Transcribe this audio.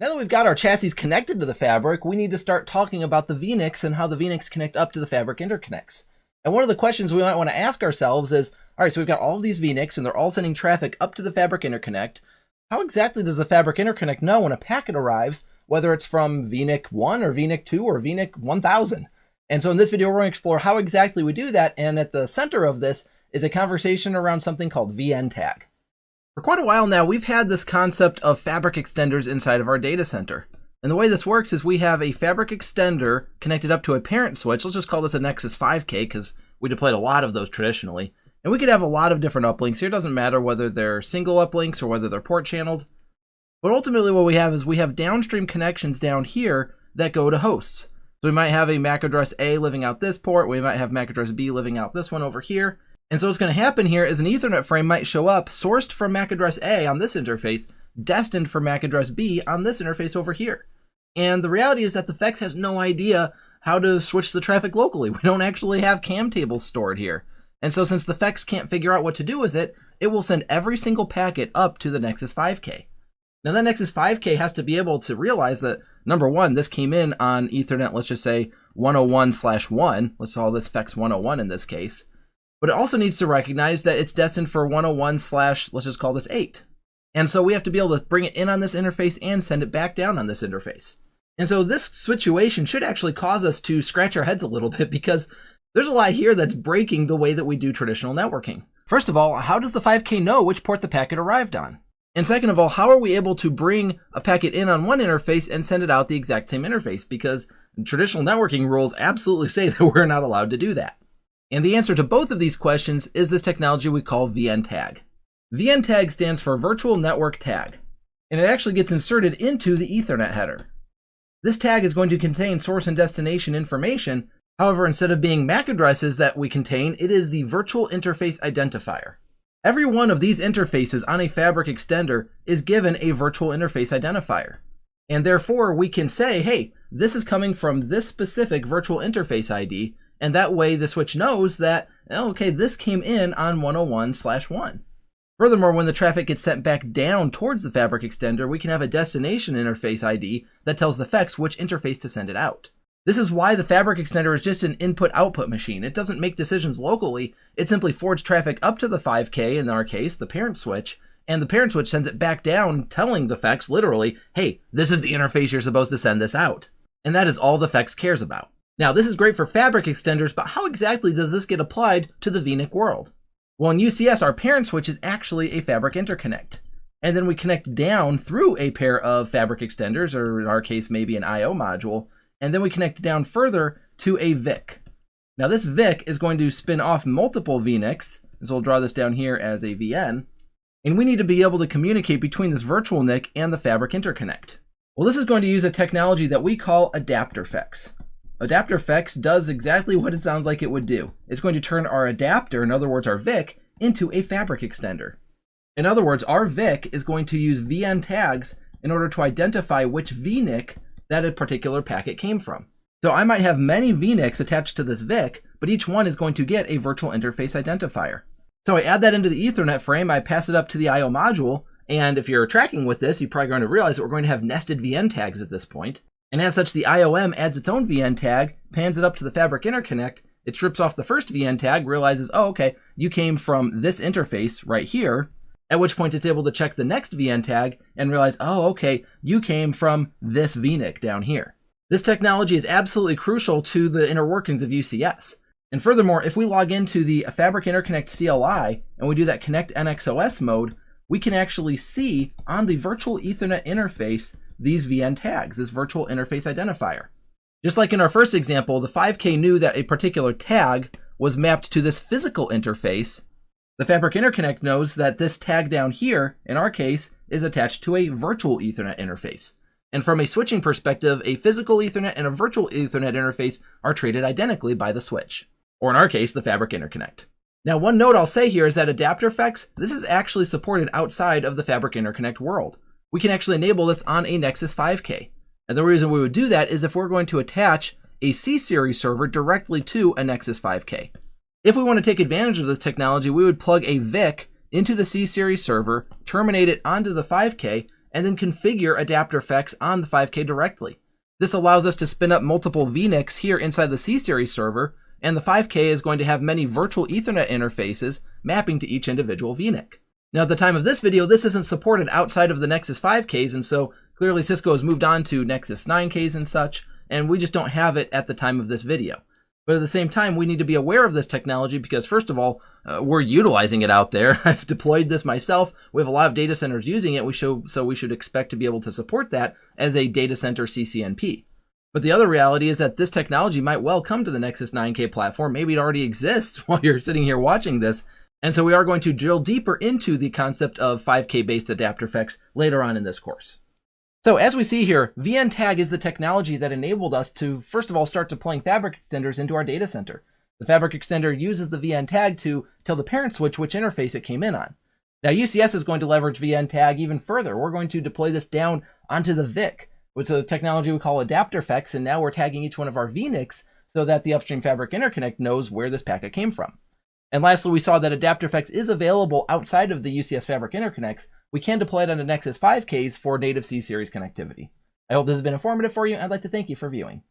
Now that we've got our chassis connected to the fabric, we need to start talking about the vNICs and how the vNICs connect up to the fabric interconnects. And one of the questions we might want to ask ourselves is, all right, so we've got all of these vNICs and they're all sending traffic up to the fabric interconnect. How exactly does the fabric interconnect know when a packet arrives, whether it's from vNIC 1 or vNIC 2 or vNIC 1000? And so in this video, we're going to explore how exactly we do that. And at the center of this is a conversation around something called vNTag. For quite a while now, we've had this concept of fabric extenders inside of our data center. And the way this works is we have a fabric extender connected up to a parent switch. Let's just call this a Nexus 5K because we deployed a lot of those traditionally. And we could have a lot of different uplinks here. It doesn't matter whether they're single uplinks or whether they're port channeled. But ultimately what we have is we have downstream connections down here that go to hosts. So we might have a MAC address A living out this port. We might have MAC address B living out this one over here. And so what's going to happen here is an Ethernet frame might show up sourced from MAC address A on this interface, destined for MAC address B on this interface over here. And the reality is that the FEX has no idea how to switch the traffic locally. We don't actually have CAM tables stored here. And so since the FEX can't figure out what to do with it, it will send every single packet up to the Nexus 5K. Now that Nexus 5K has to be able to realize that, number one, this came in on Ethernet, let's just say 101/1. Let's call this FEX 101 in this case. But it also needs to recognize that it's destined for 101/ let's just call this 8. And so we have to be able to bring it in on this interface and send it back down on this interface. And so this situation should actually cause us to scratch our heads a little bit because there's a lot here that's breaking the way that we do traditional networking. First of all, how does the 5K know which port the packet arrived on? And second of all, how are we able to bring a packet in on one interface and send it out the exact same interface? Because traditional networking rules absolutely say that we're not allowed to do that. And the answer to both of these questions is this technology we call vNTag. vNTag stands for Virtual Network Tag, and it actually gets inserted into the Ethernet header. This tag is going to contain source and destination information. However, instead of being MAC addresses that we contain, it is the Virtual Interface Identifier. Every one of these interfaces on a fabric extender is given a Virtual Interface Identifier. And therefore, we can say, hey, this is coming from this specific Virtual Interface ID, and that way the switch knows that, okay, this came in on 101/1. Furthermore, when the traffic gets sent back down towards the fabric extender, we can have a destination interface ID that tells the FEX which interface to send it out. This is why the fabric extender is just an input-output machine. It doesn't make decisions locally. It simply forwards traffic up to the 5K, in our case, the parent switch, and the parent switch sends it back down, telling the FEX literally, hey, this is the interface you're supposed to send this out. And that is all the FEX cares about. Now, this is great for fabric extenders, but how exactly does this get applied to the vNIC world? Well, in UCS, our parent switch is actually a fabric interconnect. And then we connect down through a pair of fabric extenders, or in our case, maybe an I/O module, and then we connect down further to a VIC. Now, this VIC is going to spin off multiple vNICs, so we'll draw this down here as a VN, and we need to be able to communicate between this virtual NIC and the fabric interconnect. Well, this is going to use a technology that we call adapter FEX. Adapter FEX does exactly what it sounds like it would do. It's going to turn our adapter, in other words our VIC, into a fabric extender. In other words, our VIC is going to use vNTags in order to identify which vNIC that a particular packet came from. So I might have many vNICs attached to this VIC, but each one is going to get a virtual interface identifier. So I add that into the Ethernet frame, I pass it up to the I/O module, and if you're tracking with this, you're probably going to realize that we're going to have nested vNTags at this point. And as such, the IOM adds its own vNTag, pans it up to the fabric interconnect, it strips off the first vNTag, realizes, oh, okay, you came from this interface right here, at which point it's able to check the next vNTag and realize, oh, okay, you came from this vNIC down here. This technology is absolutely crucial to the inner workings of UCS. And furthermore, if we log into the Fabric Interconnect CLI and we do that Connect NXOS mode, we can actually see on the virtual Ethernet interface these vNTags, this virtual interface identifier. Just like in our first example, the 5K knew that a particular tag was mapped to this physical interface. The Fabric Interconnect knows that this tag down here, in our case, is attached to a virtual Ethernet interface. And from a switching perspective, a physical Ethernet and a virtual Ethernet interface are treated identically by the switch, or in our case, the Fabric Interconnect. Now, one note I'll say here is that adapter FEX, this is actually supported outside of the Fabric Interconnect world. We can actually enable this on a Nexus 5K. And the reason we would do that is if we're going to attach a C-Series server directly to a Nexus 5K. If we want to take advantage of this technology, we would plug a VIC into the C-Series server, terminate it onto the 5K, and then configure adapter effects on the 5K directly. This allows us to spin up multiple vNICs here inside the C-Series server, and the 5K is going to have many virtual Ethernet interfaces mapping to each individual vNIC. Now, at the time of this video, this isn't supported outside of the Nexus 5Ks, and so clearly Cisco has moved on to Nexus 9Ks and such, and we just don't have it at the time of this video. But at the same time, we need to be aware of this technology because, first of all, we're utilizing it out there. I've deployed this myself. We have a lot of data centers using it, so we should expect to be able to support that as a data center CCNP. But the other reality is that this technology might well come to the Nexus 9K platform. Maybe it already exists while you're sitting here watching this. And so we are going to drill deeper into the concept of 5K-based adapter effects later on in this course. So as we see here, vNTag is the technology that enabled us to, first of all, start deploying fabric extenders into our data center. The fabric extender uses the vNTag to tell the parent switch which interface it came in on. Now UCS is going to leverage vNTag even further. We're going to deploy this down onto the VIC, which is a technology we call adapter effects, and now we're tagging each one of our vNICs so that the upstream fabric interconnect knows where this packet came from. And lastly, we saw that adapter effects is available outside of the UCS fabric interconnects. We can deploy it onto Nexus 5Ks for native C-Series connectivity. I hope this has been informative for you. I'd like to thank you for viewing.